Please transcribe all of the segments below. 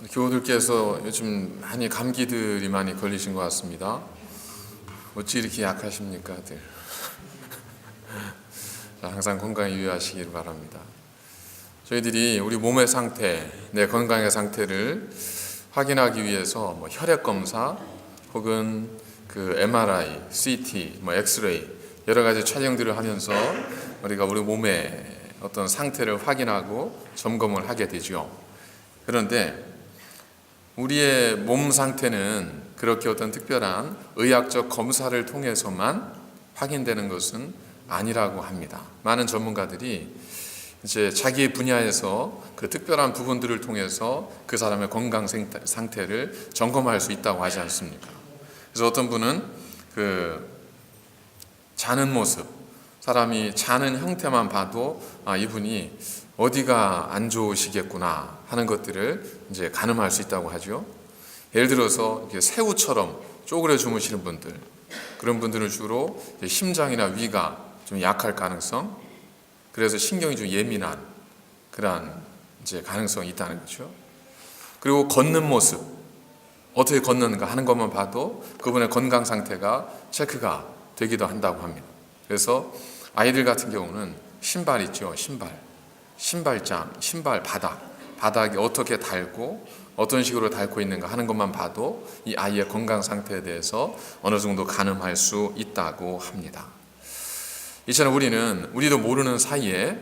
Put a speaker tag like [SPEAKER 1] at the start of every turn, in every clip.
[SPEAKER 1] 교우들께서 요즘 많이 감기들이 많이 걸리신 것 같습니다. 어찌 이렇게 약하십니까, 다들? 항상 건강에 유의하시길 바랍니다. 저희들이 우리 몸의 상태, 내 건강의 상태를 확인하기 위해서 혈액 검사 혹은 그 MRI, CT, 엑스레이 여러 가지 촬영들을 하면서 우리가 우리 몸의 어떤 상태를 확인하고 점검을 하게 되죠. 그런데 우리의 몸 상태는 그렇게 어떤 특별한 의학적 검사를 통해서만 확인되는 것은 아니라고 합니다. 많은 전문가들이 이제 자기 분야에서 그 특별한 부분들을 통해서 그 사람의 건강 상태를 점검할 수 있다고 하지 않습니까? 그래서 어떤 분은 그 자는 모습, 사람이 자는 형태만 봐도 이분이 어디가 안 좋으시겠구나 하는 것들을 이제 가늠할 수 있다고 하죠. 예를 들어서 이렇게 새우처럼 쪼그려 주무시는 분들, 그런 분들은 주로 심장이나 위가 좀 약할 가능성, 그래서 신경이 좀 예민한 그러한 이제 가능성이 있다는 거죠. 그리고 걷는 모습, 어떻게 걷는가 하는 것만 봐도 그분의 건강 상태가 체크가 되기도 한다고 합니다. 그래서 아이들 같은 경우는 신발 있죠, 신발장, 신발 바닥이 어떻게 닳고 어떤 식으로 닳고 있는가 하는 것만 봐도 이 아이의 건강 상태에 대해서 어느 정도 가늠할 수 있다고 합니다. 이처럼 우리도 모르는 사이에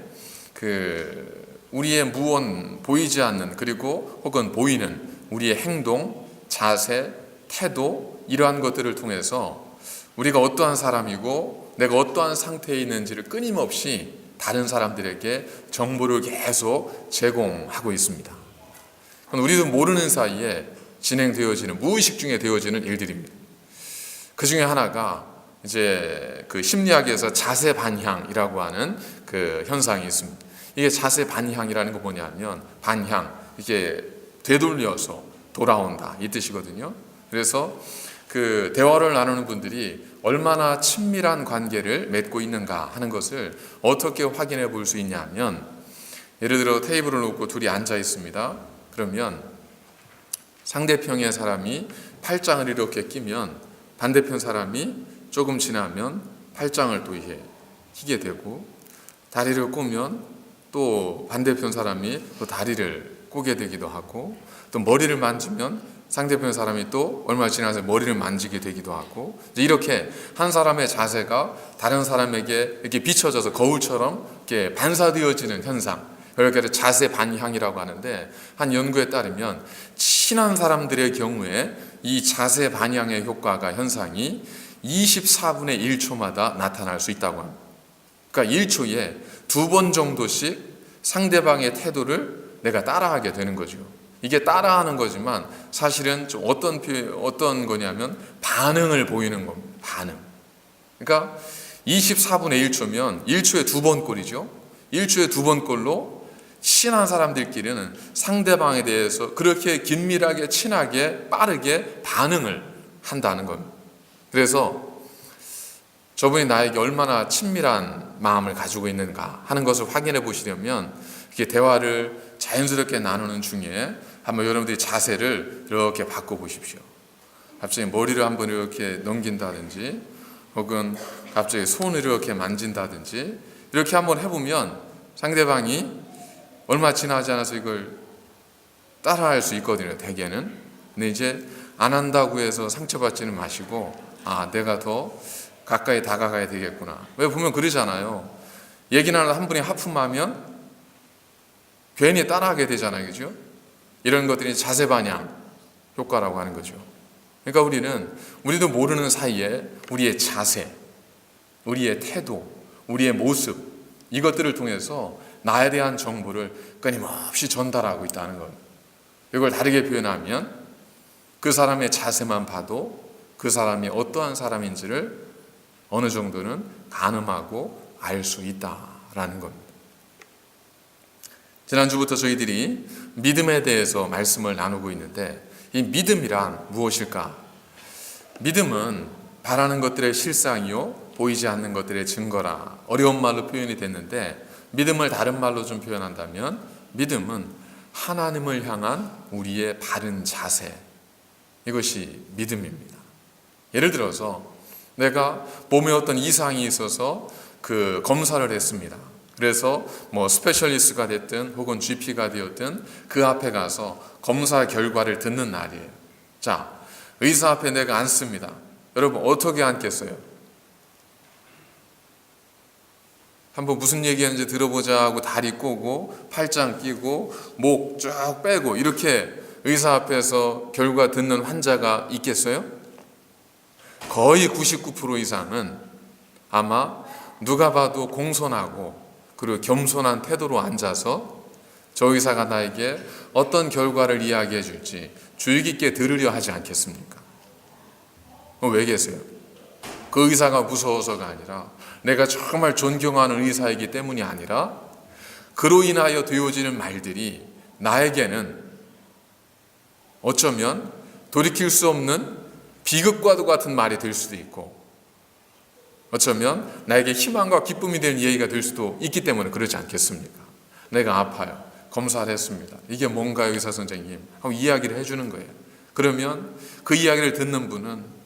[SPEAKER 1] 우리의 무언 보이지 않는 그리고 혹은 보이는 우리의 행동, 자세, 태도 이러한 것들을 통해서 우리가 어떠한 사람이고 내가 어떠한 상태에 있는지를 끊임없이 다른 사람들에게 정보를 계속 제공하고 있습니다. 우리도 모르는 사이에 진행되어지는 무의식 중에 되어지는 일들입니다. 그 중에 하나가 이제 그 심리학에서 자세 반향이라고 하는 그 현상이 있습니다. 이게 자세 반향이라는 거 뭐냐면 반향, 이게 되돌려서 돌아온다 이 뜻이거든요. 그래서 그 대화를 나누는 분들이 얼마나 친밀한 관계를 맺고 있는가 하는 것을 어떻게 확인해 볼 수 있냐면, 예를 들어 테이블을 놓고 둘이 앉아 있습니다. 그러면 상대편의 사람이 팔짱을 이렇게 끼면 반대편 사람이 조금 지나면 팔짱을 또 끼게 되고, 다리를 꼬면 또 반대편 사람이 또 다리를 꼬게 되기도 하고, 또 머리를 만지면 상대편 사람이 또 얼마 지나서 머리를 만지게 되기도 하고, 이렇게 한 사람의 자세가 다른 사람에게 이렇게 비춰져서 거울처럼 이렇게 반사되어지는 현상, 그렇게 해서 자세 반향이라고 하는데, 한 연구에 따르면 친한 사람들의 경우에 이 자세 반향의 현상이 24분의 1초마다 나타날 수 있다고 합니다. 그러니까 1초에 2번 정도씩 상대방의 태도를 내가 따라하게 되는 거죠. 이게 따라하는 거지만 사실은 좀 어떤 거냐면 반응을 보이는 겁니다. 반응. 그러니까 24분의 1초면 1초에 2번 꼴이죠. 1초에 2번 꼴로 친한 사람들끼리는 상대방에 대해서 그렇게 긴밀하게 친하게 빠르게 반응을 한다는 겁니다. 그래서 저분이 나에게 얼마나 친밀한 마음을 가지고 있는가 하는 것을 확인해 보시려면 이렇게 대화를 자연스럽게 나누는 중에 한번 여러분들이 자세를 이렇게 바꿔보십시오. 갑자기 머리를 한번 이렇게 넘긴다든지 혹은 갑자기 손을 이렇게 만진다든지 이렇게 한번 해보면 상대방이 얼마 지나지 않아서 이걸 따라할 수 있거든요, 대개는. 근데 이제 안 한다고 해서 상처받지는 마시고 내가 더 가까이 다가가야 되겠구나. 왜 보면 그러잖아요. 얘기 나누다 한 분이 하품하면 괜히 따라하게 되잖아요, 그죠? 이런 것들이 자세 반향 효과라고 하는 거죠. 그러니까 우리도 모르는 사이에 우리의 자세, 우리의 태도, 우리의 모습 이것들을 통해서 나에 대한 정보를 끊임없이 전달하고 있다는 것. 이걸 다르게 표현하면 그 사람의 자세만 봐도 그 사람이 어떠한 사람인지를 어느 정도는 가늠하고 알 수 있다라는 겁니다. 지난주부터 저희들이 믿음에 대해서 말씀을 나누고 있는데, 이 믿음이란 무엇일까? 믿음은 바라는 것들의 실상이요 보이지 않는 것들의 증거라, 어려운 말로 표현이 됐는데, 믿음을 다른 말로 좀 표현한다면 믿음은 하나님을 향한 우리의 바른 자세, 이것이 믿음입니다. 예를 들어서 내가 몸에 어떤 이상이 있어서 그 검사를 했습니다. 그래서 스페셜리스트가 됐든 혹은 GP가 되었든 그 앞에 가서 검사 결과를 듣는 날이에요. 자, 의사 앞에 내가 앉습니다. 여러분 어떻게 앉겠어요? 한번 무슨 얘기하는지 들어보자 하고 다리 꼬고 팔짱 끼고 목 쭉 빼고 이렇게 의사 앞에서 결과 듣는 환자가 있겠어요? 거의 99% 이상은 아마 누가 봐도 공손하고 그리고 겸손한 태도로 앉아서 저 의사가 나에게 어떤 결과를 이야기해 줄지 주의 깊게 들으려 하지 않겠습니까? 왜 계세요? 그 의사가 무서워서가 아니라 내가 정말 존경하는 의사이기 때문이 아니라 그로 인하여 되어지는 말들이 나에게는 어쩌면 돌이킬 수 없는 비극과도 같은 말이 될 수도 있고 어쩌면 나에게 희망과 기쁨이 되는 얘기가 될 수도 있기 때문에 그러지 않겠습니까? 내가 아파요. 검사를 했습니다. 이게 뭔가요, 의사 선생님? 하고 이야기를 해주는 거예요. 그러면 그 이야기를 듣는 분은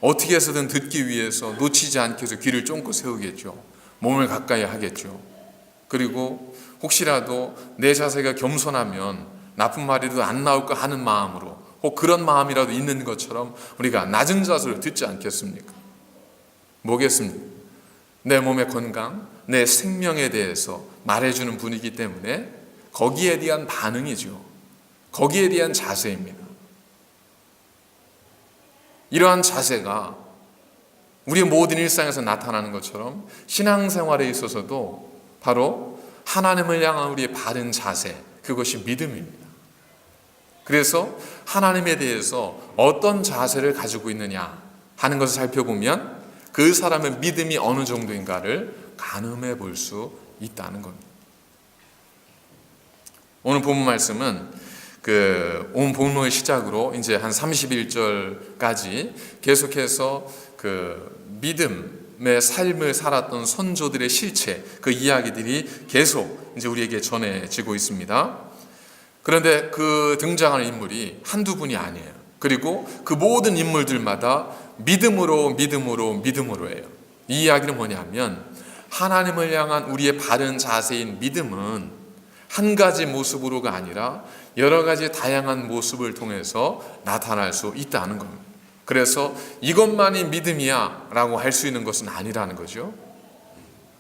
[SPEAKER 1] 어떻게 해서든 듣기 위해서 놓치지 않기 위해서 귀를 쫑긋 세우겠죠. 몸을 가까이 하겠죠. 그리고 혹시라도 내 자세가 겸손하면 나쁜 말이라도 안 나올까 하는 마음으로 혹 그런 마음이라도 있는 것처럼 우리가 낮은 자세로 듣지 않겠습니까? 뭐겠습니까? 내 몸의 건강, 내 생명에 대해서 말해주는 분이기 때문에 거기에 대한 반응이죠. 거기에 대한 자세입니다. 이러한 자세가 우리의 모든 일상에서 나타나는 것처럼 신앙생활에 있어서도 바로 하나님을 향한 우리의 바른 자세, 그것이 믿음입니다. 그래서 하나님에 대해서 어떤 자세를 가지고 있느냐 하는 것을 살펴보면 그 사람의 믿음이 어느 정도인가를 가늠해 볼 수 있다는 겁니다. 오늘 본문 말씀은 오늘 본문의 시작으로 이제 한 31절까지 계속해서 믿음의 삶을 살았던 선조들의 실체, 그 이야기들이 계속 이제 우리에게 전해지고 있습니다. 그런데 그 등장하는 인물이 한두 분이 아니에요. 그리고 그 모든 인물들마다 믿음으로예요. 이 이야기는 뭐냐면 하나님을 향한 우리의 바른 자세인 믿음은 한 가지 모습으로가 아니라 여러 가지 다양한 모습을 통해서 나타날 수 있다는 겁니다. 그래서 이것만이 믿음이야 라고 할 수 있는 것은 아니라는 거죠.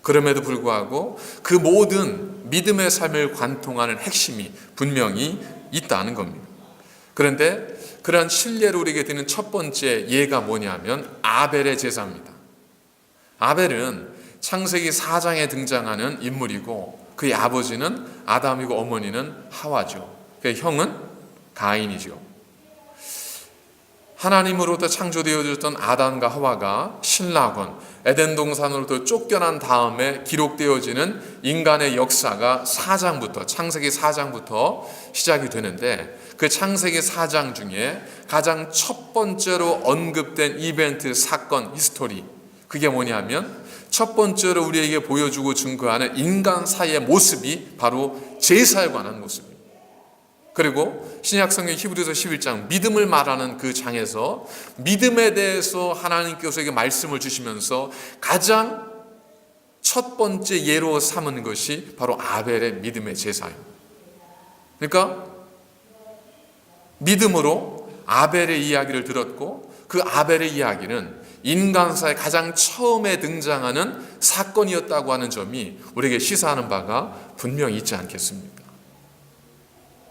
[SPEAKER 1] 그럼에도 불구하고 그 모든 믿음의 삶을 관통하는 핵심이 분명히 있다는 겁니다. 그런데 그런 신뢰를 우리에게 드는 첫 번째 예가 뭐냐면 아벨의 제사입니다. 아벨은 창세기 4장에 등장하는 인물이고 그의 아버지는 아담이고 어머니는 하와죠. 그의 형은 가인이죠. 하나님으로부터 창조되어졌던 아담과 하와가 신라권 에덴 동산으로부터 쫓겨난 다음에 기록되어지는 인간의 역사가 창세기 4장부터 시작이 되는데 그 창세기 4장 중에 가장 첫 번째로 언급된 이벤트, 사건, 히스토리, 그게 뭐냐면 첫 번째로 우리에게 보여주고 증거하는 인간 사이의 모습이 바로 제사에 관한 모습입니다. 그리고 신약성경 히브리서 11장 믿음을 말하는 그 장에서 믿음에 대해서 하나님께서 말씀을 주시면서 가장 첫 번째 예로 삼은 것이 바로 아벨의 믿음의 제사입니다. 그러니까 믿음으로 아벨의 이야기를 들었고 그 아벨의 이야기는 인간사에 가장 처음에 등장하는 사건이었다고 하는 점이 우리에게 시사하는 바가 분명히 있지 않겠습니까?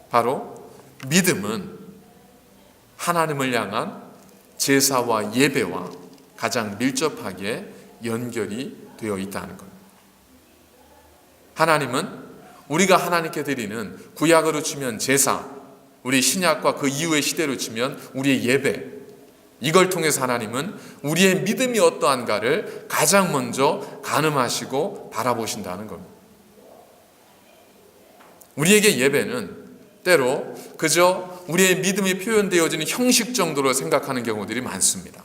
[SPEAKER 1] 바로 믿음은 하나님을 향한 제사와 예배와 가장 밀접하게 연결이 되어 있다는 것. 하나님은 우리가 하나님께 드리는 구약으로 치면 제사, 우리 신약과 그 이후의 시대로 치면 우리의 예배, 이걸 통해서 하나님은 우리의 믿음이 어떠한가를 가장 먼저 가늠하시고 바라보신다는 겁니다. 우리에게 예배는 때로 그저 우리의 믿음이 표현되어지는 형식 정도로 생각하는 경우들이 많습니다.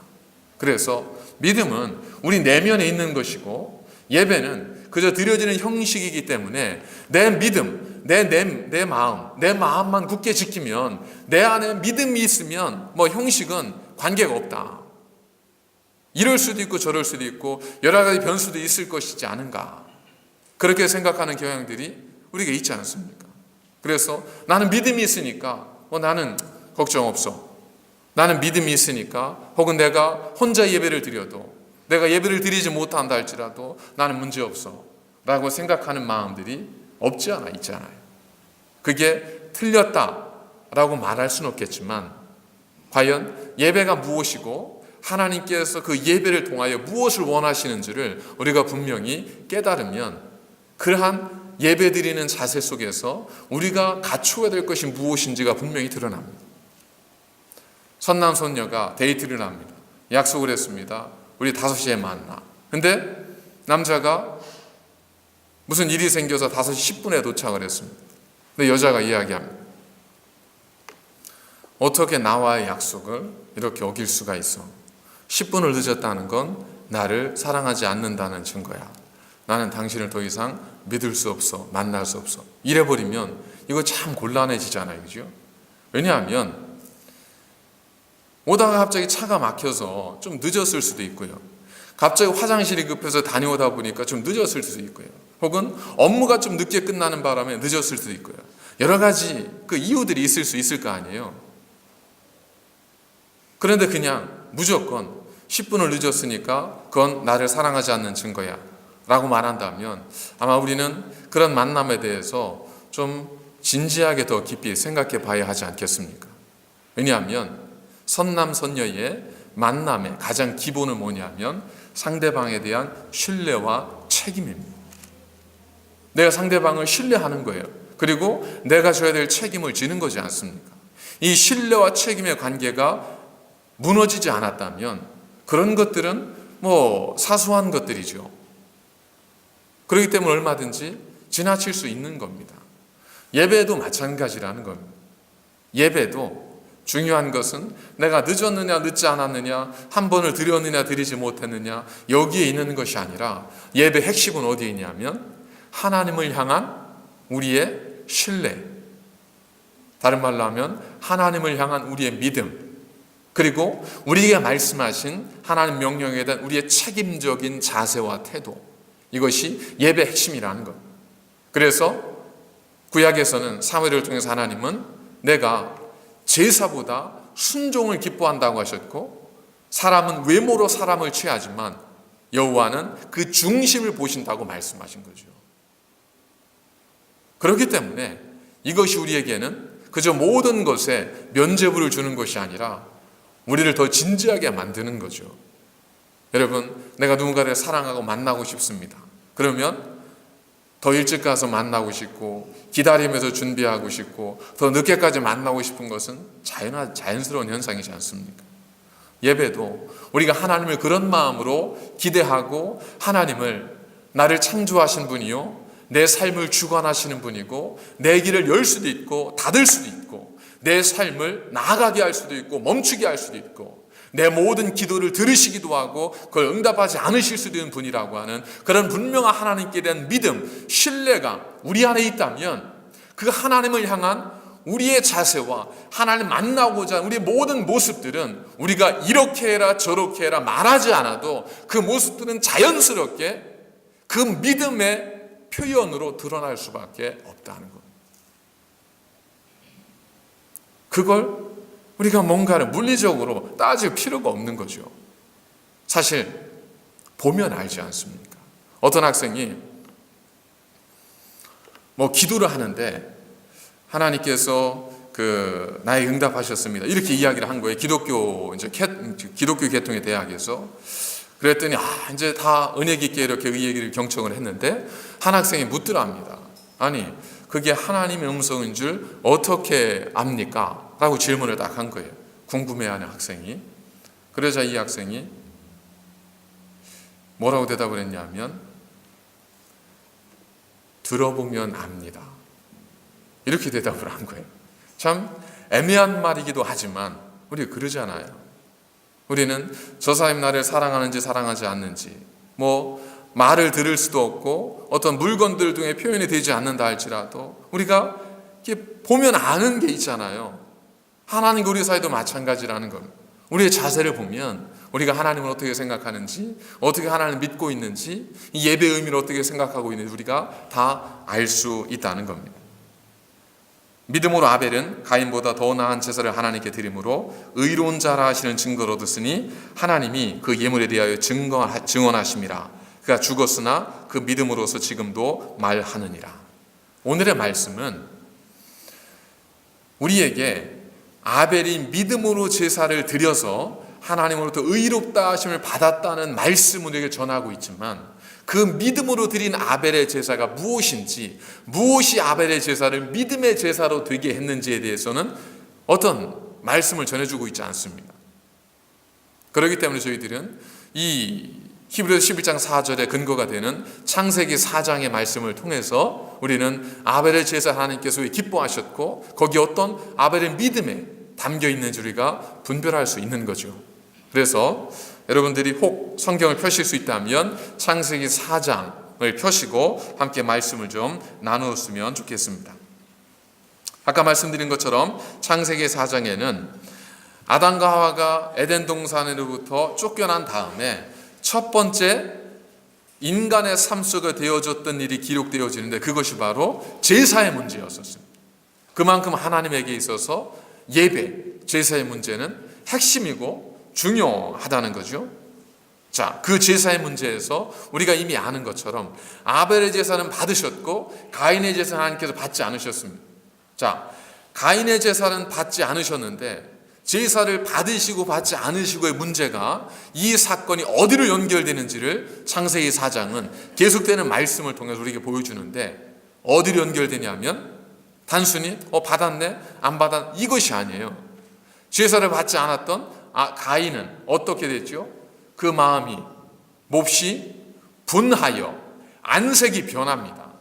[SPEAKER 1] 그래서 믿음은 우리 내면에 있는 것이고 예배는 그저 드려지는 형식이기 때문에 내 믿음, 내 마음, 내 마음만 굳게 지키면, 내 안에 믿음이 있으면 뭐 형식은 관계가 없다. 이럴 수도 있고 저럴 수도 있고 여러 가지 변수도 있을 것이지 않은가. 그렇게 생각하는 경향들이 우리가 있지 않습니까? 그래서 나는 믿음이 있으니까 나는 걱정 없어. 나는 믿음이 있으니까, 혹은 내가 혼자 예배를 드려도, 내가 예배를 드리지 못한다 할지라도 나는 문제 없어 라고 생각하는 마음들이 없지 않아 있잖아요. 그게 틀렸다라고 말할 수는 없겠지만, 과연 예배가 무엇이고 하나님께서 그 예배를 통하여 무엇을 원하시는지를 우리가 분명히 깨달으면, 그러한 예배 드리는 자세 속에서 우리가 갖추어야 될 것이 무엇인지가 분명히 드러납니다. 선남 선녀가 데이트를 합니다. 약속을 했습니다. 우리 5시에 만나. 근데 남자가 무슨 일이 생겨서 5시 10분에 도착을 했습니다. 근데 여자가 이야기합니다. 어떻게 나와의 약속을 이렇게 어길 수가 있어? 10분을 늦었다는 건 나를 사랑하지 않는다는 증거야. 나는 당신을 더 이상 믿을 수 없어. 만날 수 없어. 이래버리면 이거 참 곤란해지잖아요. 그죠? 왜냐하면 오다가 갑자기 차가 막혀서 좀 늦었을 수도 있고요. 갑자기 화장실이 급해서 다녀오다 보니까 좀 늦었을 수도 있고요. 혹은 업무가 좀 늦게 끝나는 바람에 늦었을 수도 있고요. 여러 가지 그 이유들이 있을 수 있을 거 아니에요. 그런데 그냥 무조건 10분을 늦었으니까 그건 나를 사랑하지 않는 증거야 라고 말한다면, 아마 우리는 그런 만남에 대해서 좀 진지하게 더 깊이 생각해 봐야 하지 않겠습니까? 왜냐하면 선남선녀의 만남의 가장 기본은 뭐냐면 상대방에 대한 신뢰와 책임입니다. 내가 상대방을 신뢰하는 거예요. 그리고 내가 져야 될 책임을 지는 거지 않습니까? 이 신뢰와 책임의 관계가 무너지지 않았다면 그런 것들은 뭐 사소한 것들이죠. 그렇기 때문에 얼마든지 지나칠 수 있는 겁니다. 예배도 마찬가지라는 겁니다. 예배도 중요한 것은 내가 늦었느냐 늦지 않았느냐, 한 번을 드렸느냐 드리지 못했느냐, 여기에 있는 것이 아니라, 예배 핵심은 어디에 있냐면 하나님을 향한 우리의 신뢰, 다른 말로 하면 하나님을 향한 우리의 믿음, 그리고 우리에게 말씀하신 하나님 명령에 대한 우리의 책임적인 자세와 태도, 이것이 예배 핵심이라는 것. 그래서 구약에서는 사무엘을 통해서 하나님은 내가 제사보다 순종을 기뻐한다고 하셨고, 사람은 외모로 사람을 취하지만 여호와는 그 중심을 보신다고 말씀하신 거죠. 그렇기 때문에 이것이 우리에게는 그저 모든 것에 면죄부를 주는 것이 아니라 우리를 더 진지하게 만드는 거죠. 여러분, 내가 누군가를 사랑하고 만나고 싶습니다. 그러면 더 일찍 가서 만나고 싶고 기다리면서 준비하고 싶고 더 늦게까지 만나고 싶은 것은 자연스러운 현상이지 않습니까? 예배도 우리가 하나님을 그런 마음으로 기대하고, 하나님을 나를 창조하신 분이요, 내 삶을 주관하시는 분이고, 내 길을 열 수도 있고 닫을 수도 있고, 내 삶을 나아가게 할 수도 있고 멈추게 할 수도 있고, 내 모든 기도를 들으시기도 하고 그걸 응답하지 않으실 수도 있는 분이라고 하는 그런 분명한 하나님께 대한 믿음, 신뢰가 우리 안에 있다면, 그 하나님을 향한 우리의 자세와 하나님 만나고자 하는 우리의 모든 모습들은 우리가 이렇게 해라 저렇게 해라 말하지 않아도 그 모습들은 자연스럽게 그 믿음의 표현으로 드러날 수밖에 없다는 것. 그걸 우리가 뭔가를 물리적으로 따질 필요가 없는 거죠. 사실 보면 알지 않습니까? 어떤 학생이 기도를 하는데 하나님께서 나에게 응답하셨습니다, 이렇게 이야기를 한 거예요. 기독교 계통의 대학에서. 그랬더니 이제 다 은혜 깊게 이렇게 이 얘기를 경청을 했는데, 한 학생이 묻더랍니다. 아니, 그게 하나님의 음성인 줄 어떻게 압니까? 라고 질문을 딱 한 거예요. 궁금해하는 학생이. 그러자 이 학생이 뭐라고 대답을 했냐면, 들어보면 압니다, 이렇게 대답을 한 거예요. 참 애매한 말이기도 하지만 우리가 그러잖아요. 우리는 저 사람이 나를 사랑하는지 사랑하지 않는지, 말을 들을 수도 없고 어떤 물건들 중에 표현이 되지 않는다 할지라도 우리가 이렇게 보면 아는 게 있잖아요. 하나님과 우리 사이도 마찬가지라는 겁니다. 우리의 자세를 보면 우리가 하나님을 어떻게 생각하는지, 어떻게 하나님을 믿고 있는지, 이 예배의 의미를 어떻게 생각하고 있는지 우리가 다 알 수 있다는 겁니다. 믿음으로 아벨은 가인보다 더 나은 제사를 하나님께 드림으로 의로운 자라 하시는 증거를 얻었으니 하나님이 그 예물에 대하여 증언하심이라. 그가 죽었으나 그 믿음으로서 지금도 말하느니라. 오늘의 말씀은 우리에게 아벨이 믿음으로 제사를 드려서 하나님으로부터 의롭다 하심을 받았다는 말씀을 우리에게 전하고 있지만, 그 믿음으로 드린 아벨의 제사가 무엇인지, 무엇이 아벨의 제사를 믿음의 제사로 되게 했는지에 대해서는 어떤 말씀을 전해주고 있지 않습니다. 그렇기 때문에 저희들은 이 히브리서 11장 4절의 근거가 되는 창세기 4장의 말씀을 통해서 우리는 아벨의 제사 하나님께서 왜 기뻐하셨고 거기에 어떤 아벨의 믿음에 담겨 있는지 우리가 분별할 수 있는 거죠. 그래서 여러분들이 혹 성경을 펴실 수 있다면 창세기 4장을 펴시고 함께 말씀을 좀 나누었으면 좋겠습니다. 아까 말씀드린 것처럼 창세기 4장에는 아담과 하와가 에덴 동산으로부터 쫓겨난 다음에 첫 번째 인간의 삶 속에 되어졌던 일이 기록되어지는데, 그것이 바로 제사의 문제였었습니다. 그만큼 하나님에게 있어서 예배, 제사의 문제는 핵심이고 중요하다는 거죠. 자, 그 제사의 문제에서 우리가 이미 아는 것처럼 아벨의 제사는 받으셨고 가인의 제사는 하나님께서 받지 않으셨습니다. 자, 가인의 제사는 받지 않으셨는데 제사를 받으시고 받지 않으시고의 문제가, 이 사건이 어디로 연결되는지를 창세기 4장은 계속되는 말씀을 통해서 우리에게 보여주는데, 어디로 연결되냐면 단순히 받았네 안 받았 이것이 아니에요. 제사를 받지 않았던 가인은 어떻게 됐죠? 그 마음이 몹시 분하여 안색이 변합니다.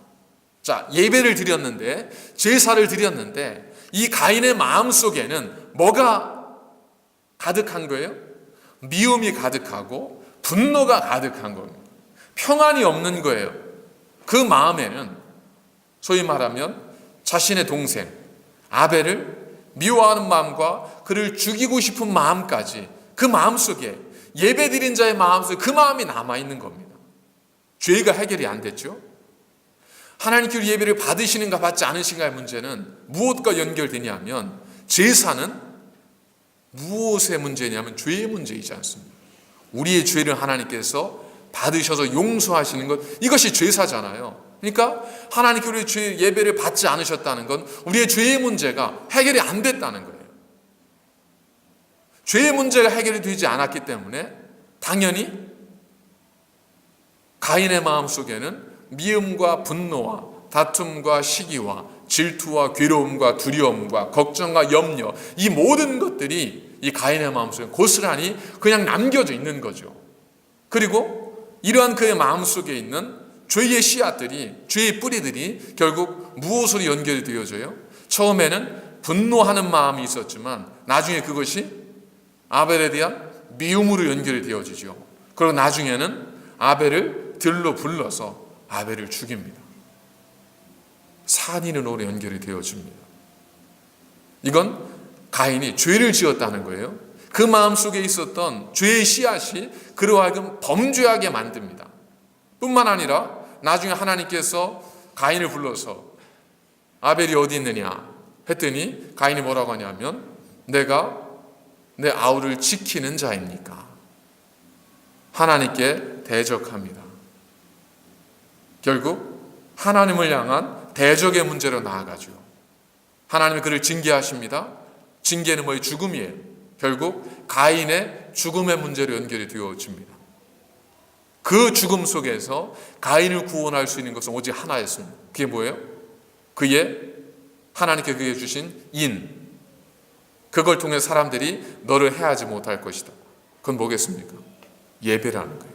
[SPEAKER 1] 자, 예배를 드렸는데, 제사를 드렸는데 이 가인의 마음 속에는 뭐가 가득한 거예요? 미움이 가득하고 분노가 가득한 겁니다. 평안이 없는 거예요. 그 마음에는 소위 말하면 자신의 동생 아벨을 미워하는 마음과 그를 죽이고 싶은 마음까지, 그 마음속에, 예배드린 자의 마음속에 그 마음이 남아있는 겁니다. 죄가 해결이 안 됐죠. 하나님께로 예배를 받으시는가 받지 않으신가의 문제는 무엇과 연결되냐면, 제사는 무엇의 문제냐면 죄의 문제이지 않습니다. 우리의 죄를 하나님께서 받으셔서 용서하시는 것, 이것이 제사잖아요. 그러니까 하나님께로 죄 예배를 받지 않으셨다는 건 우리의 죄의 문제가 해결이 안 됐다는 거예요. 죄의 문제가 해결이 되지 않았기 때문에 당연히 가인의 마음속에는 미움과 분노와 다툼과 시기와 질투와 괴로움과 두려움과 걱정과 염려, 이 모든 것들이 이 가인의 마음속에 고스란히 그냥 남겨져 있는 거죠. 그리고 이러한 그의 마음속에 있는 죄의 씨앗들이, 죄의 뿌리들이 결국 무엇으로 연결이 되어져요? 처음에는 분노하는 마음이 있었지만 나중에 그것이 아벨에 대한 미움으로 연결이 되어지죠. 그리고 나중에는 아벨을 들로 불러서 아벨을 죽입니다. 산인으로 연결이 되어집니다. 이건 가인이 죄를 지었다는 거예요. 그 마음속에 있었던 죄의 씨앗이 그로 하여금 범죄하게 만듭니다. 뿐만 아니라 나중에 하나님께서 가인을 불러서 아벨이 어디 있느냐 했더니 가인이 뭐라고 하냐면, 내가 내 아우를 지키는 자입니까? 하나님께 대적합니다. 결국 하나님을 향한 대적의 문제로 나아가죠. 하나님이 그를 징계하십니다. 징계는 뭐예요? 죽음이에요. 결국 가인의 죽음의 문제로 연결이 되어집니다. 그 죽음 속에서 가인을 구원할 수 있는 것은 오직 하나였습니다. 그게 뭐예요? 하나님께 그에게 주신 인, 그걸 통해 사람들이 너를 해하지 못할 것이다. 그건 뭐겠습니까? 예배라는 거예요.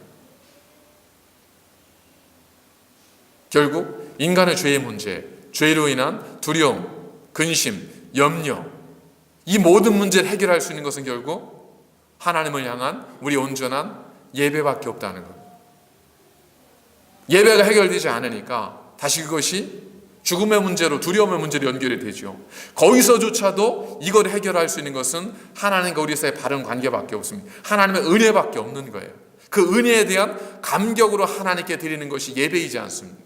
[SPEAKER 1] 결국 인간의 죄의 문제, 죄로 인한 두려움, 근심, 염려, 이 모든 문제를 해결할 수 있는 것은 결국 하나님을 향한 우리 온전한 예배밖에 없다는 것. 예배가 해결되지 않으니까 다시 그것이 죽음의 문제로, 두려움의 문제로 연결이 되죠. 거기서조차도 이걸 해결할 수 있는 것은 하나님과 우리 사이의 바른 관계밖에 없습니다. 하나님의 은혜밖에 없는 거예요. 그 은혜에 대한 감격으로 하나님께 드리는 것이 예배이지 않습니까?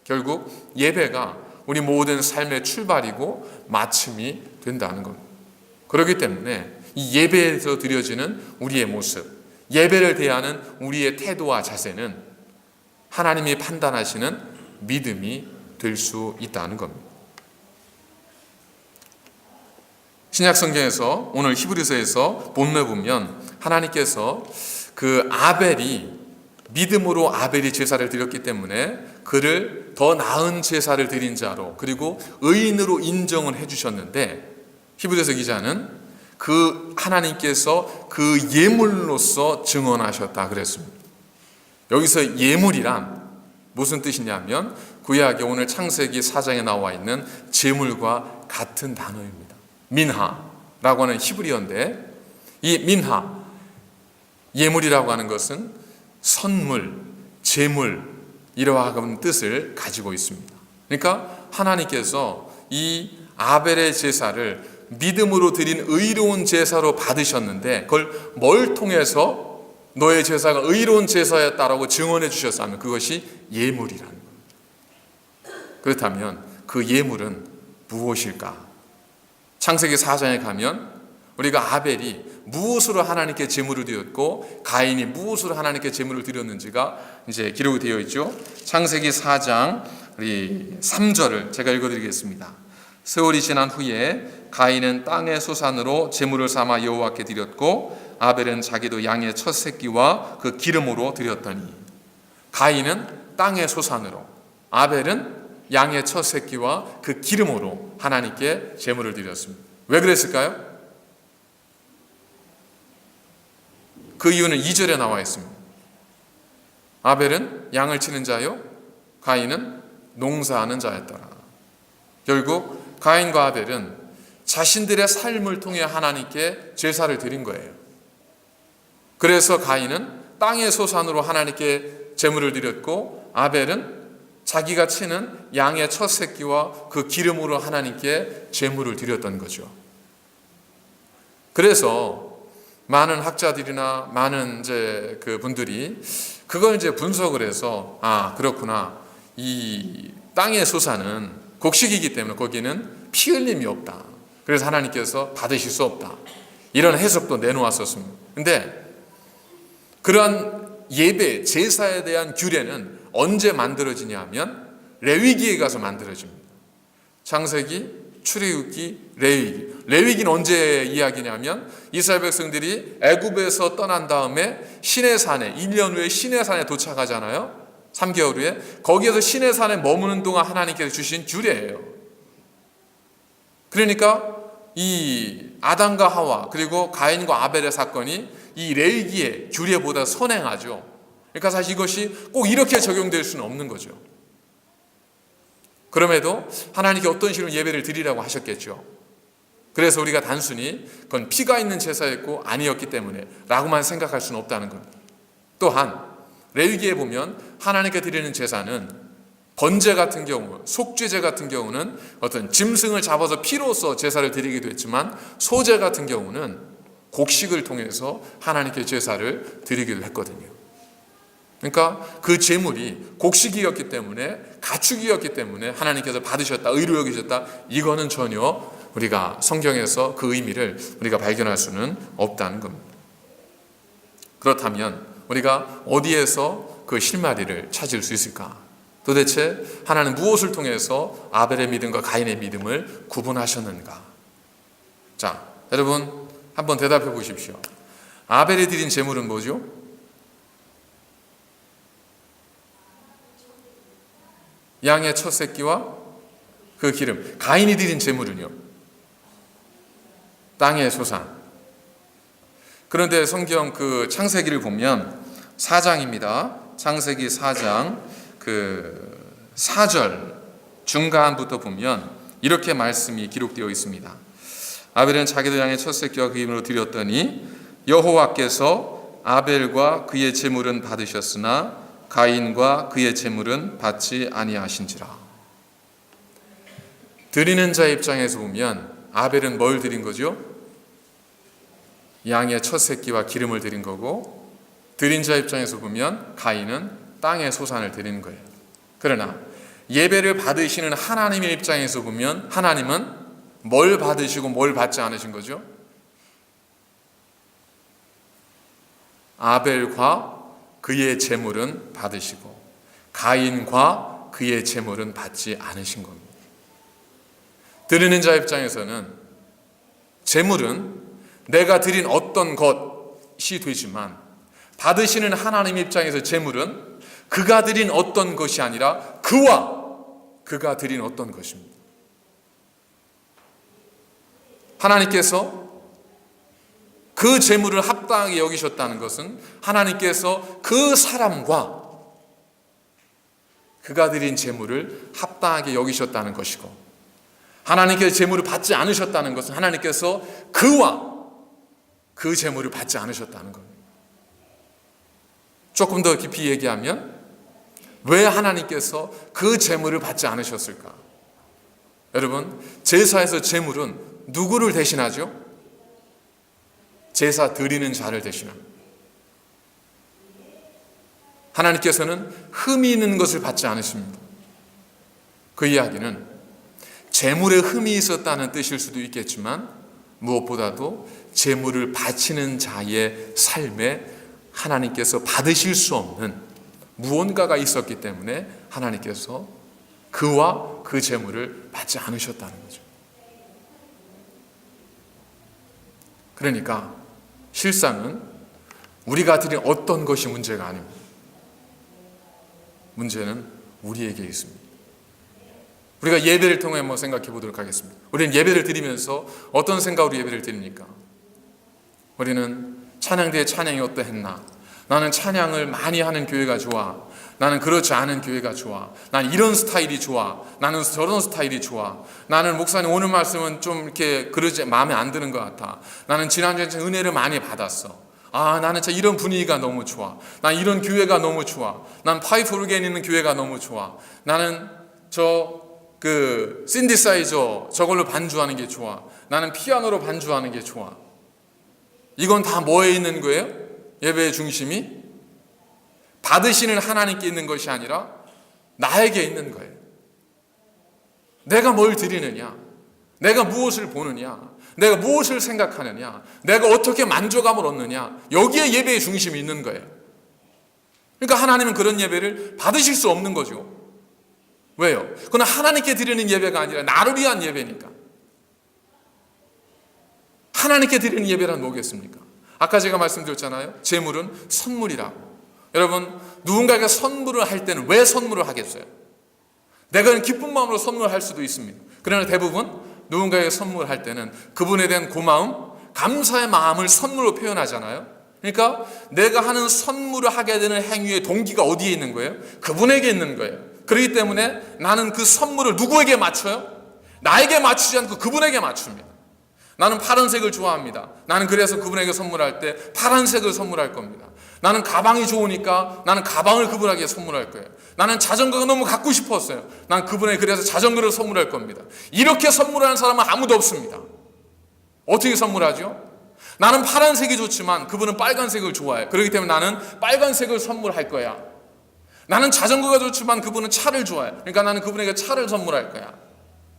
[SPEAKER 1] 결국 예배가 우리 모든 삶의 출발이고 마침이 된다는 겁니다. 그렇기 때문에 이 예배에서 드려지는 우리의 모습, 예배를 대하는 우리의 태도와 자세는 하나님이 판단하시는 믿음이 될 수 있다는 겁니다. 신약 성경에서 오늘 히브리서에서 본문에 보면 하나님께서 그 아벨이 믿음으로 아벨이 제사를 드렸기 때문에 그를 더 나은 제사를 드린 자로, 그리고 의인으로 인정을 해주셨는데, 히브리서 기자는 그 하나님께서 그 예물로서 증언하셨다 그랬습니다. 여기서 예물이란 무슨 뜻이냐면 구약의 오늘 창세기 4장에 나와 있는 제물과 같은 단어입니다. 민하라고 하는 히브리어인데, 이 민하, 예물이라고 하는 것은 선물, 제물, 이러한 뜻을 가지고 있습니다. 그러니까 하나님께서 이 아벨의 제사를 믿음으로 드린 의로운 제사로 받으셨는데, 그걸 뭘 통해서 너의 제사가 의로운 제사였다라고 증언해 주셨다면 그것이 예물이라는 겁니다. 그렇다면 그 예물은 무엇일까? 창세기 4장에 가면 우리가 아벨이 무엇으로 하나님께 제물을 드렸고 가인이 무엇으로 하나님께 제물을 드렸는지가 이제 기록이 되어 있죠. 창세기 4장 3절을 제가 읽어드리겠습니다. 세월이 지난 후에 가인은 땅의 소산으로 제물을 삼아 여호와께 드렸고 아벨은 자기도 양의 첫 새끼와 그 기름으로 드렸더니, 가인은 땅의 소산으로, 아벨은 양의 첫 새끼와 그 기름으로 하나님께 제물을 드렸습니다. 왜 그랬을까요? 그 이유는 2절에 나와 있습니다. 아벨은 양을 치는 자요, 가인은 농사하는 자였더라. 결국 가인과 아벨은 자신들의 삶을 통해 하나님께 제사를 드린 거예요. 그래서 가인은 땅의 소산으로 하나님께 제물을 드렸고, 아벨은 자기가 치는 양의 첫 새끼와 그 기름으로 하나님께 제물을 드렸던 거죠. 그래서 많은 학자들이나 많은 이제 그 분들이 그걸 이제 분석을 해서, 아, 그렇구나, 이 땅의 소산은 곡식이기 때문에 거기는 피 흘림이 없다, 그래서 하나님께서 받으실 수 없다, 이런 해석도 내놓았었습니다. 근데 그러한 예배, 제사에 대한 규례는 언제 만들어지냐 하면 레위기에 가서 만들어집니다. 창세기, 출애굽기, 레위기. 레위기는 언제 이야기냐면 이스라엘 백성들이 애굽에서 떠난 다음에 시내산에, 1년 후에 시내산에 도착하잖아요. 3개월 후에. 거기에서 시내산에 머무는 동안 하나님께서 주신 규례예요. 그러니까 이 아담과 하와 그리고 가인과 아벨의 사건이 이 레위기의 규례보다 선행하죠. 그러니까 사실 이것이 꼭 이렇게 적용될 수는 없는 거죠. 그럼에도 하나님께 어떤 식으로 예배를 드리라고 하셨겠죠. 그래서 우리가 단순히 그건 피가 있는 제사였고 아니었기 때문에 라고만 생각할 수는 없다는 겁니다. 또한 레위기에 보면 하나님께 드리는 제사는 번제 같은 경우, 속죄제 같은 경우는 어떤 짐승을 잡아서 피로써 제사를 드리기도 했지만, 소제 같은 경우는 곡식을 통해서 하나님께 제사를 드리기도 했거든요. 그러니까 그 제물이 곡식이었기 때문에, 가축이었기 때문에 하나님께서 받으셨다, 의로 여기셨다, 이거는 전혀 우리가 성경에서 그 의미를 우리가 발견할 수는 없다는 겁니다. 그렇다면 우리가 어디에서 그 실마리를 찾을 수 있을까? 도대체 하나님 무엇을 통해서 아벨의 믿음과 가인의 믿음을 구분하셨는가? 자, 여러분 한번 대답해 보십시오. 아벨이 드린 제물은 뭐죠? 양의 첫 새끼와 그 기름. 가인이 드린 제물은요? 땅의 소산. 그런데 성경 그 창세기를 보면 4장입니다. 창세기 4장 그 4절 중간부터 보면 이렇게 말씀이 기록되어 있습니다. 아벨은 자기도 양의 첫 새끼와 그 기름으로 드렸더니 여호와께서 아벨과 그의 제물은 받으셨으나 가인과 그의 재물은 받지 아니하신지라. 드리는 자 입장에서 보면 아벨은 뭘 드린 거죠? 양의 첫 새끼와 기름을 드린 거고, 드린 자 입장에서 보면 가인은 땅의 소산을 드리는 거예요. 그러나 예배를 받으시는 하나님의 입장에서 보면 하나님은 뭘 받으시고 뭘 받지 않으신 거죠? 아벨과 그의 재물은 받으시고 가인과 그의 재물은 받지 않으신 겁니다. 드리는 자 입장에서는 재물은 내가 드린 어떤 것이 되지만, 받으시는 하나님 입장에서 재물은 그가 드린 어떤 것이 아니라 그가 드린 어떤 것입니다. 하나님께서 그 재물을 합당하게 여기셨다는 것은 하나님께서 그 사람과 그가 드린 재물을 합당하게 여기셨다는 것이고, 하나님께서 재물을 받지 않으셨다는 것은 하나님께서 그와 그 재물을 받지 않으셨다는 겁니다. 조금 더 깊이 얘기하면 왜 하나님께서 그 재물을 받지 않으셨을까? 여러분, 제사에서 재물은 누구를 대신하죠? 제사 드리는 자를 대신합니다. 하나님께서는 흠이 있는 것을 받지 않으십니다. 그 이야기는 재물에 흠이 있었다는 뜻일 수도 있겠지만, 무엇보다도 재물을 바치는 자의 삶에 하나님께서 받으실 수 없는 무언가가 있었기 때문에 하나님께서 그와 그 재물을 받지 않으셨다는 거죠. 그러니까 실상은 우리가 드린 어떤 것이 문제가 아닙니다. 문제는 우리에게 있습니다. 우리가 예배를 통해 한번 생각해 보도록 하겠습니다. 우리는 예배를 드리면서 어떤 생각으로 예배를 드립니까? 우리는 찬양대의 찬양이 어떠했나? 나는 찬양을 많이 하는 교회가 좋아. 나는 그렇지 않은 교회가 좋아. 난 이런 스타일이 좋아. 나는 저런 스타일이 좋아. 나는 목사님 오늘 말씀은 좀 이렇게 그러지 마음에 안 드는 것 같아. 나는 지난주에 은혜를 많이 받았어. 나는 진짜 이런 분위기가 너무 좋아. 난 이런 교회가 너무 좋아. 난 파이프 오르겐 있는 교회가 너무 좋아. 나는 신디사이저 저걸로 반주하는 게 좋아. 나는 피아노로 반주하는 게 좋아. 이건 다 뭐에 있는 거예요? 예배의 중심이 받으시는 하나님께 있는 것이 아니라 나에게 있는 거예요. 내가 뭘 드리느냐, 내가 무엇을 보느냐, 내가 무엇을 생각하느냐, 내가 어떻게 만족감을 얻느냐, 여기에 예배의 중심이 있는 거예요. 그러니까 하나님은 그런 예배를 받으실 수 없는 거죠. 왜요? 그건 하나님께 드리는 예배가 아니라 나를 위한 예배니까. 하나님께 드리는 예배란 뭐겠습니까? 아까 제가 말씀드렸잖아요. 재물은 선물이라고. 여러분, 누군가에게 선물을 할 때는 왜 선물을 하겠어요? 내가 기쁜 마음으로 선물할 수도 있습니다. 그러나 대부분 누군가에게 선물할 때는 그분에 대한 고마움, 감사의 마음을 선물로 표현하잖아요. 그러니까 내가 하는 선물을 하게 되는 행위의 동기가 어디에 있는 거예요? 그분에게 있는 거예요. 그렇기 때문에 나는 그 선물을 누구에게 맞춰요? 나에게 맞추지 않고 그분에게 맞춥니다. 나는 파란색을 좋아합니다. 나는 그래서 그분에게 선물할 때 파란색을 선물할 겁니다. 나는 가방이 좋으니까 나는 가방을 그분에게 선물할 거예요. 나는 자전거가 너무 갖고 싶었어요. 난 그분에게 그래서 자전거를 선물할 겁니다. 이렇게 선물하는 사람은 아무도 없습니다. 어떻게 선물하죠? 나는 파란색이 좋지만 그분은 빨간색을 좋아해요. 그렇기 때문에 나는 빨간색을 선물할 거야. 나는 자전거가 좋지만 그분은 차를 좋아해요. 그러니까 나는 그분에게 차를 선물할 거야.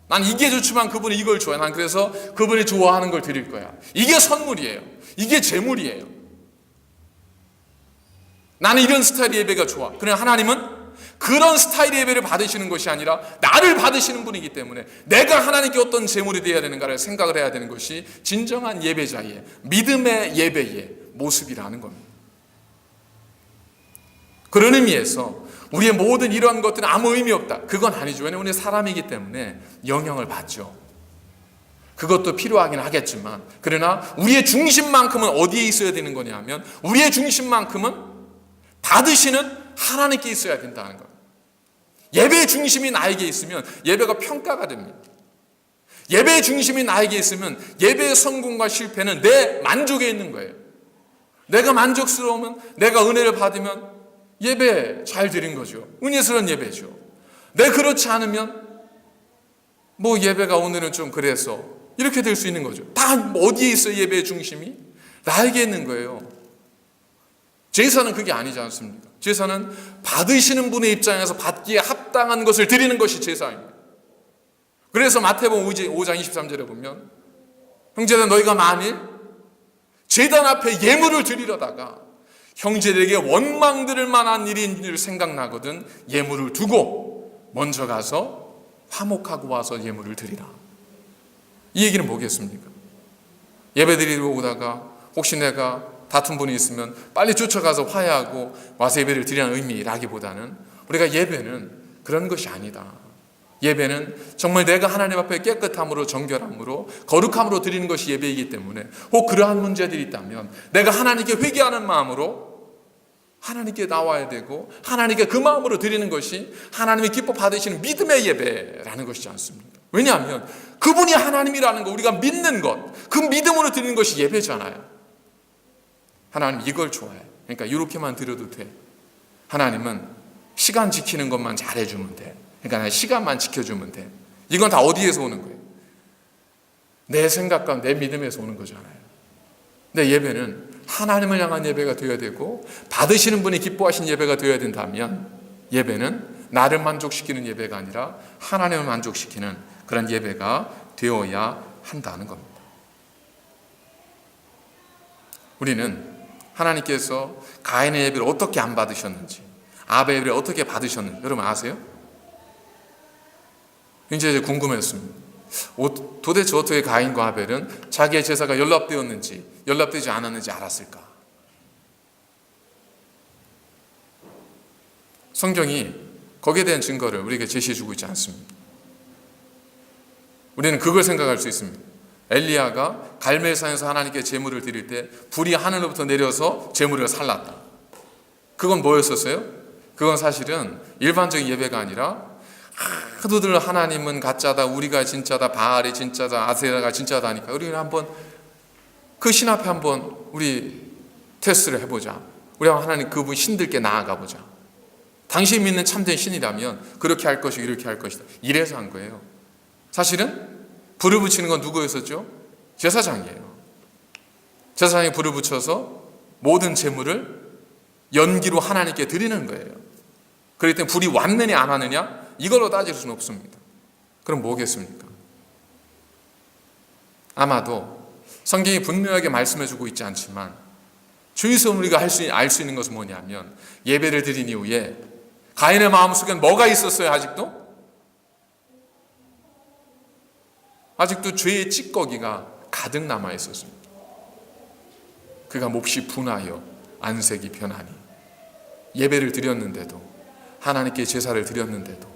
[SPEAKER 1] 난 이게 좋지만 그분이 이걸 좋아해. 난 그래서 그분이 좋아하는 걸 드릴 거야. 이게 선물이에요. 이게 재물이에요. 나는 이런 스타일의 예배가 좋아. 그러나 하나님은 그런 스타일의 예배를 받으시는 것이 아니라 나를 받으시는 분이기 때문에 내가 하나님께 어떤 재물이 되어야 되는가를 생각을 해야 되는 것이 진정한 예배자의 믿음의 예배의 모습이라는 겁니다. 그런 의미에서 우리의 모든 이러한 것들은 아무 의미 없다. 그건 아니죠. 왜냐하면 우리 사람이기 때문에 영향을 받죠. 그것도 필요하긴 하겠지만, 그러나 우리의 중심만큼은 어디에 있어야 되는 거냐면 우리의 중심만큼은 받으시는 하나님께 있어야 된다는 거예요. 예배의 중심이 나에게 있으면 예배가 평가가 됩니다. 예배의 중심이 나에게 있으면 예배의 성공과 실패는 내 만족에 있는 거예요. 내가 만족스러우면, 내가 은혜를 받으면 예배 잘 드린 거죠. 은혜스러운 예배죠. 내 그렇지 않으면 뭐 예배가 오늘은 좀 그래서 이렇게 될 수 있는 거죠. 다 어디에 있어요? 예배의 중심이 나에게 있는 거예요. 제사는 그게 아니지 않습니까? 제사는 받으시는 분의 입장에서 받기에 합당한 것을 드리는 것이 제사입니다. 그래서 마태복음 5장 23절에 보면 형제들 너희가 만일 제단 앞에 예물을 드리려다가 형제들에게 원망 들을 만한 일인 줄 생각나거든 예물을 두고 먼저 가서 화목하고 와서 예물을 드리라. 이 얘기는 뭐겠습니까? 예배 드리러 오다가 혹시 내가 다툰 분이 있으면 빨리 쫓아가서 화해하고 와서 예배를 드리는 의미라기보다는 우리가 예배는 그런 것이 아니다. 예배는 정말 내가 하나님 앞에 깨끗함으로 정결함으로 거룩함으로 드리는 것이 예배이기 때문에 혹 그러한 문제들이 있다면 내가 하나님께 회개하는 마음으로 하나님께 나와야 되고 하나님께 그 마음으로 드리는 것이 하나님이 기뻐 받으시는 믿음의 예배라는 것이지 않습니까? 왜냐하면 그분이 하나님이라는 거 우리가 믿는 것, 그 믿음으로 드리는 것이 예배잖아요. 하나님 이걸 좋아해. 그러니까 이렇게만 드려도 돼. 하나님은 시간 지키는 것만 잘해주면 돼. 그러니까 시간만 지켜주면 돼. 이건 다 어디에서 오는 거예요? 내 생각과 내 믿음에서 오는 거잖아요. 근데 예배는 하나님을 향한 예배가 되어야 되고 받으시는 분이 기뻐하신 예배가 되어야 된다면 예배는 나를 만족시키는 예배가 아니라 하나님을 만족시키는 그런 예배가 되어야 한다는 겁니다. 우리는 하나님께서 가인의 예배를 어떻게 안 받으셨는지 아벨의 예배를 어떻게 받으셨는지 여러분 아세요? 굉장히 궁금했습니다. 도대체 어떻게 가인과 아벨은 자기의 제사가 연락되었는지 연락되지 않았는지 알았을까? 성경이 거기에 대한 증거를 우리에게 제시해주고 있지 않습니다. 우리는 그걸 생각할 수 있습니다. 엘리야가 갈멜산에서 하나님께 제물을 드릴 때 불이 하늘로부터 내려서 제물을 살랐다. 그건 뭐였었어요? 그건 사실은 일반적인 예배가 아니라 하도들 하나님은 가짜다, 우리가 진짜다, 바알이 진짜다, 아세라가 진짜다 하니까 우리는 한번 그 신 앞에 한번 우리 테스트를 해보자. 우리 하나님 그분 신들께 나아가 보자. 당신이 믿는 참된 신이라면 그렇게 할 것이고 이렇게 할 것이다. 이래서 한 거예요. 사실은 불을 붙이는 건 누구였었죠? 제사장이에요. 제사장이 불을 붙여서 모든 제물을 연기로 하나님께 드리는 거예요. 그렇기 때문에 불이 왔느냐 안 왔느냐 이걸로 따질 수는 없습니다. 그럼 뭐겠습니까? 아마도 성경이 분명하게 말씀해주고 있지 않지만 주의서 우리가 알 수 있는 것은 뭐냐면 예배를 드린 이후에 가인의 마음속엔 뭐가 있었어요? 아직도 죄의 찌꺼기가 가득 남아 있었습니다. 그가 몹시 분하여 안색이 변하니 예배를 드렸는데도 하나님께 제사를 드렸는데도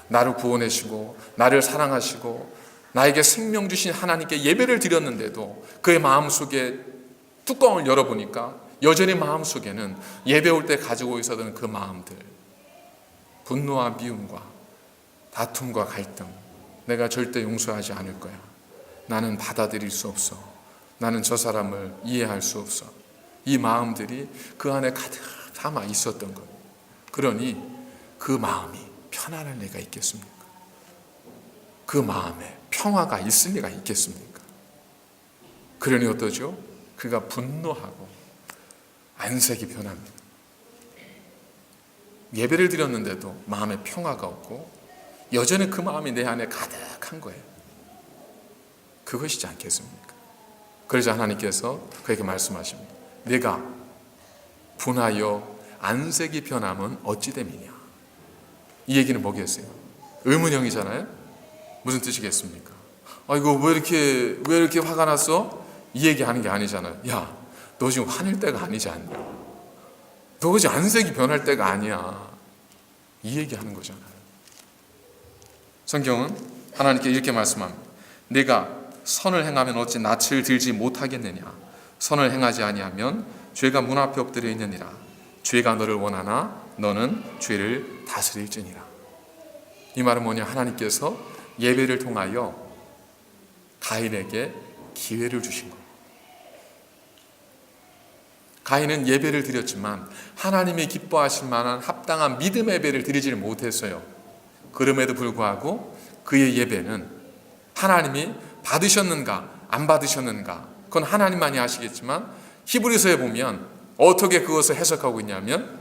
[SPEAKER 1] 나를 구원하시고 나를 사랑하시고 나에게 생명 주신 하나님께 예배를 드렸는데도 그의 마음속에 뚜껑을 열어보니까 여전히 마음속에는 예배 올 때 가지고 있었던 그 마음들, 분노와 미움과 다툼과 갈등, 내가 절대 용서하지 않을 거야. 나는 받아들일 수 없어. 나는 저 사람을 이해할 수 없어. 이 마음들이 그 안에 가득 담아 있었던 거예요. 그러니 그 마음이 편안할 리가 있겠습니까? 그 마음에 평화가 있을 리가 있겠습니까? 그러니 어떠죠? 그가 분노하고 안색이 변합니다. 예배를 드렸는데도 마음에 평화가 없고 여전히 그 마음이 내 안에 가득한 거예요. 그것이지 않겠습니까? 그러자 하나님께서 그에게 말씀하십니다. 네가 분하여 안색이 변함은 어찌 됨이냐? 이 얘기는 뭐겠어요? 의문형이잖아요. 무슨 뜻이겠습니까? 이거 왜 이렇게 화가 났어? 이 얘기하는 게 아니잖아요. 야, 너 지금 화낼 때가 아니지 않냐? 너 그지 안색이 변할 때가 아니야. 이 얘기하는 거잖아요. 성경은 하나님께 이렇게 말씀합니다. 네가 선을 행하면 어찌 낯을 들지 못하겠느냐? 선을 행하지 아니하면 죄가 문 앞에 엎드려 있느니라. 죄가 너를 원하나 너는 죄를 다스릴지니라. 이 말은 뭐냐? 하나님께서 예배를 통하여 가인에게 기회를 주신 겁니다. 가인은 예배를 드렸지만 하나님이 기뻐하실 만한 합당한 믿음의 예배를 드리지를 못했어요. 그럼에도 불구하고 그의 예배는 하나님이 받으셨는가 안 받으셨는가 그건 하나님만이 아시겠지만 히브리서에 보면 어떻게 그것을 해석하고 있냐면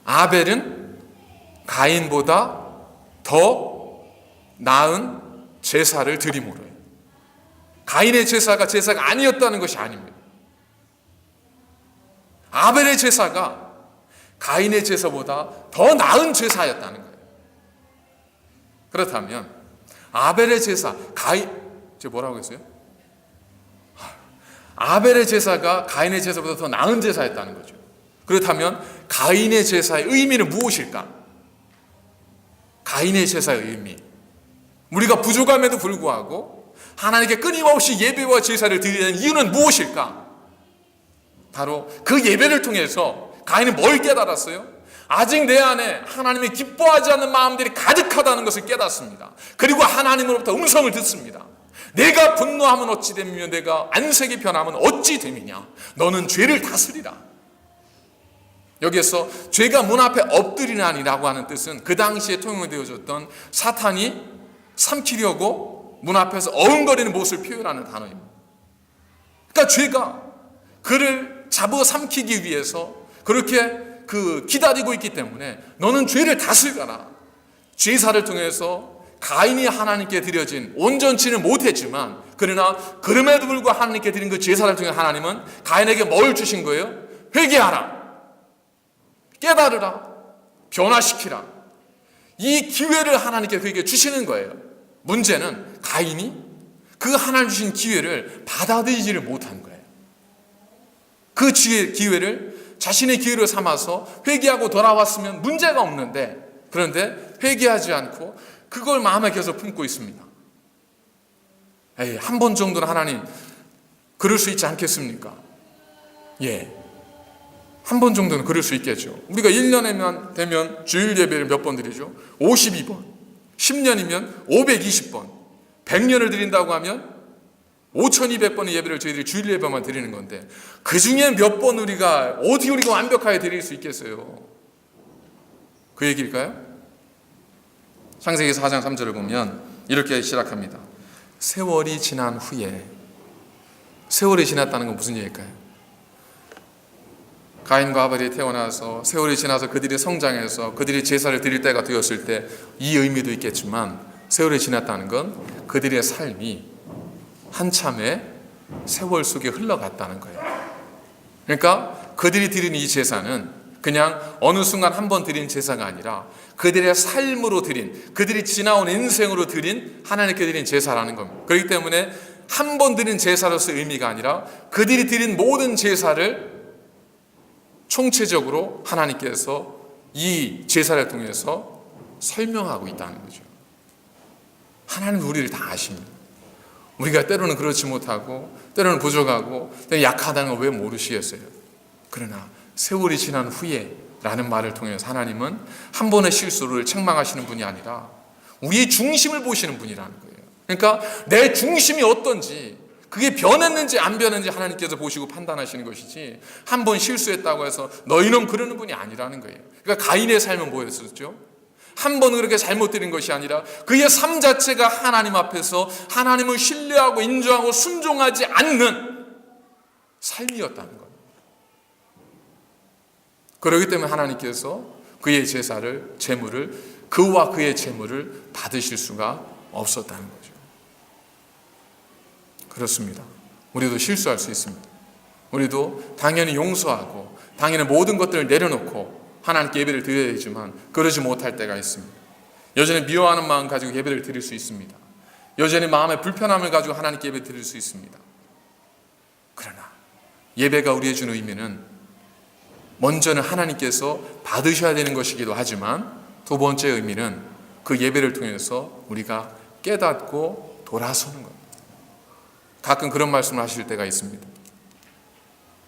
[SPEAKER 1] 아벨은 가인보다 더 나은 제사를 드림으로 해요. 가인의 제사가 아니었다는 것이 아닙니다. 아벨의 제사가 가인의 제사보다 더 나은 제사였다는 거예요. 그렇다면 아벨의 제사, 제가 뭐라고 했어요? 아벨의 제사가 가인의 제사보다 더 나은 제사였다는 거죠. 그렇다면 가인의 제사의 의미는 무엇일까? 가인의 제사의 의미, 우리가 부족함에도 불구하고 하나님께 끊임없이 예배와 제사를 드리는 이유는 무엇일까? 바로 그 예배를 통해서 가인은 뭘 깨달았어요? 아직 내 안에 하나님이 기뻐하지 않는 마음들이 가득하다는 것을 깨닫습니다. 그리고 하나님으로부터 음성을 듣습니다. 내가 분노하면 어찌 됨이며 내가 안색이 변하면 어찌 됨이냐. 너는 죄를 다스리라. 여기에서 죄가 문 앞에 엎드리나니라고 하는 뜻은 그 당시에 통용되어졌던 사탄이 삼키려고 문 앞에서 어흥거리는 모습을 표현하는 단어입니다. 그러니까 죄가 그를 잡아 삼키기 위해서 그렇게 기다리고 있기 때문에 너는 죄를 다스려라. 제사를 통해서 가인이 하나님께 드려진 온전치는 못했지만 그러나 그럼에도 불구하고 하나님께 드린 그 제사를 통해 하나님은 가인에게 뭘 주신 거예요? 회개하라, 깨달으라, 변화시키라. 이 기회를 하나님께 그에게 주시는 거예요. 문제는 가인이 그 하나님 주신 기회를 받아들이지를 못한 거예요. 그 기회를 자신의 기회로 삼아서 회개하고 돌아왔으면 문제가 없는데, 그런데 회개하지 않고 그걸 마음에 계속 품고 있습니다. 한 번 정도는 하나님 그럴 수 있지 않겠습니까? 한 번 정도는 그럴 수 있겠죠. 우리가 1년에만 되면 주일 예배를 몇 번 드리죠? 52번. 10년이면 520번. 100년을 드린다고 하면 5200번의 예배를 저희들이 주일 예배만 드리는 건데 그 중에 몇 번 어떻게 우리가 완벽하게 드릴 수 있겠어요? 그 얘기일까요? 창세기 4장 3절을 보면 이렇게 시작합니다. 세월이 지난 후에. 세월이 지났다는 건 무슨 얘기일까요? 가인과 아벨이 태어나서 세월이 지나서 그들이 성장해서 그들이 제사를 드릴 때가 되었을 때 이 의미도 있겠지만 세월이 지났다는 건 그들의 삶이 한참의 세월 속에 흘러갔다는 거예요. 그러니까 그들이 드린 이 제사는 그냥 어느 순간 한 번 드린 제사가 아니라 그들의 삶으로 드린, 그들이 지나온 인생으로 드린 하나님께 드린 제사라는 겁니다. 그렇기 때문에 한 번 드린 제사로서의 의미가 아니라 그들이 드린 모든 제사를 총체적으로 하나님께서 이 제사를 통해서 설명하고 있다는 거죠. 하나님은 우리를 다 아십니다. 우리가 때로는 그렇지 못하고 때로는 부족하고 때로는 약하다는 걸 왜 모르시겠어요? 그러나 세월이 지난 후에 라는 말을 통해서 하나님은 한 번의 실수를 책망하시는 분이 아니라 우리의 중심을 보시는 분이라는 거예요. 그러니까 내 중심이 어떤지, 그게 변했는지 안 변했는지 하나님께서 보시고 판단하시는 것이지 한 번 실수했다고 해서 너희는 그러는 분이 아니라는 거예요. 그러니까 가인의 삶은 뭐였었죠? 한 번 그렇게 잘못 드린 것이 아니라 그의 삶 자체가 하나님 앞에서 하나님을 신뢰하고 인정하고 순종하지 않는 삶이었다는 거예요. 그렇기 때문에 하나님께서 그의 제사를, 제물을, 그와 그의 제물을 받으실 수가 없었다는 거죠. 그렇습니다. 우리도 실수할 수 있습니다. 우리도 당연히 용서하고 당연히 모든 것들을 내려놓고 하나님께 예배를 드려야 되지만 그러지 못할 때가 있습니다. 여전히 미워하는 마음 가지고 예배를 드릴 수 있습니다. 여전히 마음의 불편함을 가지고 하나님께 예배 드릴 수 있습니다. 그러나 예배가 우리에게 주는 의미는 먼저는 하나님께서 받으셔야 되는 것이기도 하지만 두 번째 의미는 그 예배를 통해서 우리가 깨닫고 돌아서는 겁니다. 가끔 그런 말씀을 하실 때가 있습니다.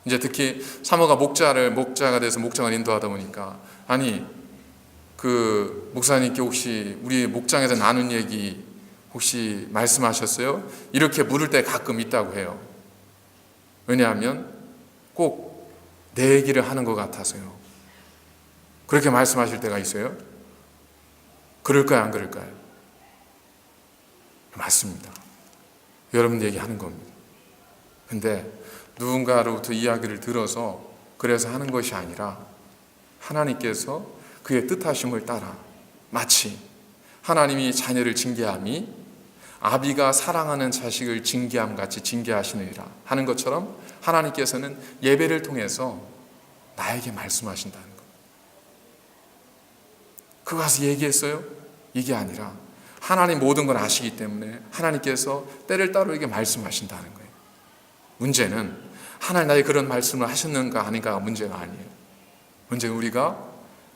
[SPEAKER 1] 이제 특히 사모가 목자가 돼서 목장을 인도하다 보니까 아니 그 목사님께 혹시 우리 목장에서 나눈 얘기 혹시 말씀하셨어요? 이렇게 물을 때 가끔 있다고 해요. 왜냐하면 꼭 내 얘기를 하는 것 같아서요. 그렇게 말씀하실 때가 있어요? 그럴까요, 안 그럴까요? 맞습니다. 여러분 얘기하는 겁니다. 근데 누군가로부터 이야기를 들어서 그래서 하는 것이 아니라 하나님께서 그의 뜻하심을 따라 마치 하나님이 자녀를 징계함이 아비가 사랑하는 자식을 징계함 같이 징계하시느니라 하는 것처럼 하나님께서는 예배를 통해서 나에게 말씀하신다는 것. 그거 가서 얘기했어요? 이게 아니라 하나님 모든 걸 아시기 때문에 하나님께서 때를 따로 에게 말씀하신다는 거예요. 문제는 하나님 나에게 그런 말씀을 하셨는가 아닌가가 문제가 아니에요. 문제는 우리가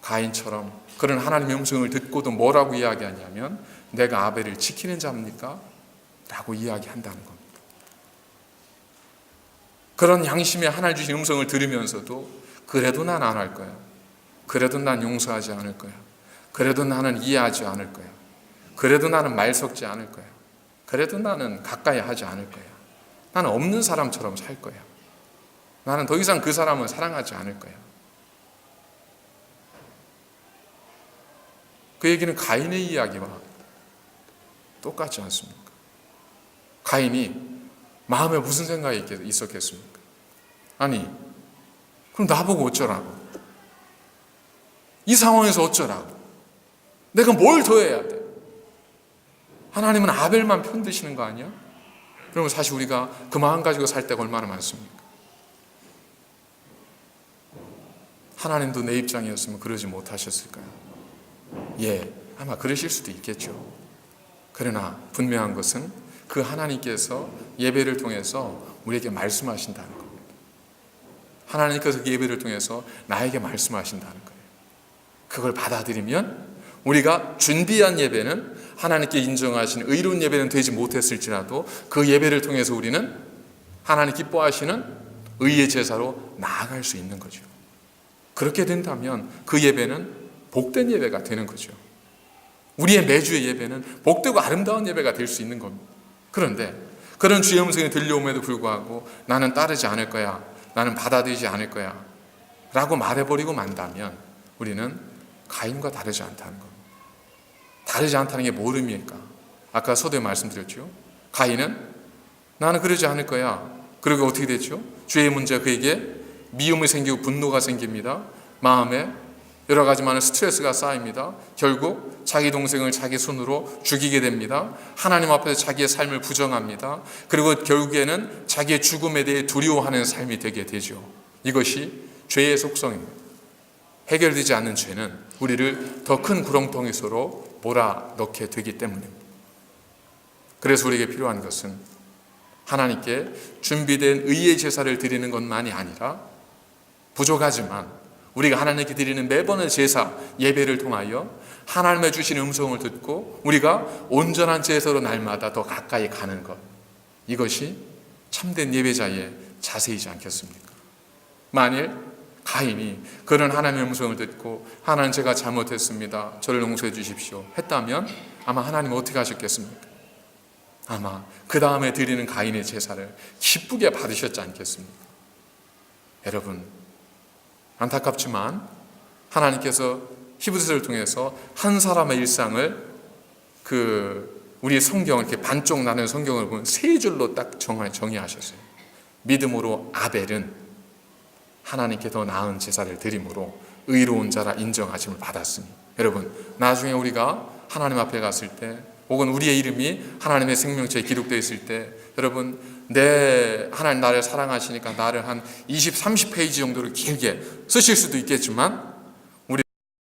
[SPEAKER 1] 가인처럼 그런 하나님의 음성을 듣고도 뭐라고 이야기하냐면 내가 아벨을 지키는 자입니까? 라고 이야기한다는 겁니다. 그런 양심의 하나님 주신 음성을 들으면서도 그래도 난 안 할 거야. 그래도 난 용서하지 않을 거야. 그래도 나는 이해하지 않을 거야. 그래도 나는 말 섞지 않을 거야. 그래도 나는 가까이 하지 않을 거야. 나는 없는 사람처럼 살 거야. 나는 더 이상 그 사람을 사랑하지 않을 거야. 그 얘기는 가인의 이야기와 똑같지 않습니까? 가인이 마음에 무슨 생각이 있었겠습니까? 아니, 그럼 나보고 어쩌라고? 이 상황에서 어쩌라고? 내가 뭘 더 해야 돼? 하나님은 아벨만 편드시는 거 아니야? 그러면 사실 우리가 그 마음 가지고 살 때가 얼마나 많습니까? 하나님도 내 입장이었으면 그러지 못하셨을까요? 예, 아마 그러실 수도 있겠죠. 그러나 분명한 것은 그 하나님께서 예배를 통해서 우리에게 말씀하신다는 겁니다. 하나님께서 그 예배를 통해서 나에게 말씀하신다는 거예요. 그걸 받아들이면 우리가 준비한 예배는 하나님께 인정하신 의로운 예배는 되지 못했을지라도 그 예배를 통해서 우리는 하나님 기뻐하시는 의의 제사로 나아갈 수 있는 거죠. 그렇게 된다면 그 예배는 복된 예배가 되는 거죠. 우리의 매주의 예배는 복되고 아름다운 예배가 될 수 있는 겁니다. 그런데 그런 주의 음성이 들려옴에도 불구하고 나는 따르지 않을 거야, 나는 받아들이지 않을 거야 라고 말해버리고 만다면 우리는 가인과 다르지 않다는 겁니다. 다르지 않다는 게 뭘 의미일까? 아까 서두에 말씀드렸죠. 가인은 나는 그러지 않을 거야. 그리고 어떻게 됐죠? 죄의 문제가 그에게 미움이 생기고 분노가 생깁니다. 마음에 여러 가지 많은 스트레스가 쌓입니다. 결국 자기 동생을 자기 손으로 죽이게 됩니다. 하나님 앞에서 자기의 삶을 부정합니다. 그리고 결국에는 자기의 죽음에 대해 두려워하는 삶이 되게 되죠. 이것이 죄의 속성입니다. 해결되지 않는 죄는 우리를 더 큰 구렁텅이 속으로 몰아넣게 되기 때문입니다. 그래서 우리에게 필요한 것은 하나님께 준비된 의의 제사를 드리는 것만이 아니라 부족하지만 우리가 하나님께 드리는 매번의 제사, 예배를 통하여 하나님의 주신 음성을 듣고 우리가 온전한 제사로 날마다 더 가까이 가는 것, 이것이 참된 예배자의 자세이지 않겠습니까? 만일 가인이 그런 하나님의 음성을 듣고 하나님 제가 잘못했습니다, 저를 용서해 주십시오 했다면 아마 하나님은 어떻게 하셨겠습니까? 아마 그 다음에 드리는 가인의 제사를 기쁘게 받으셨지 않겠습니까? 여러분, 안타깝지만 하나님께서 히브리서를 통해서 한 사람의 일상을 우리 성경을 이렇게 반쪽 나눈 성경을 보면 세 줄로 딱 정의하셨어요. 믿음으로 아벨은 하나님께 더 나은 제사를 드림으로 의로운 자라 인정하심을 받았으니, 여러분, 나중에 우리가 하나님 앞에 갔을 때 혹은 우리의 이름이 하나님의 생명冊에 기록되어 있을 때, 여러분, 하나님 나를 사랑하시니까 나를 한 20, 30페이지 정도로 길게 쓰실 수도 있겠지만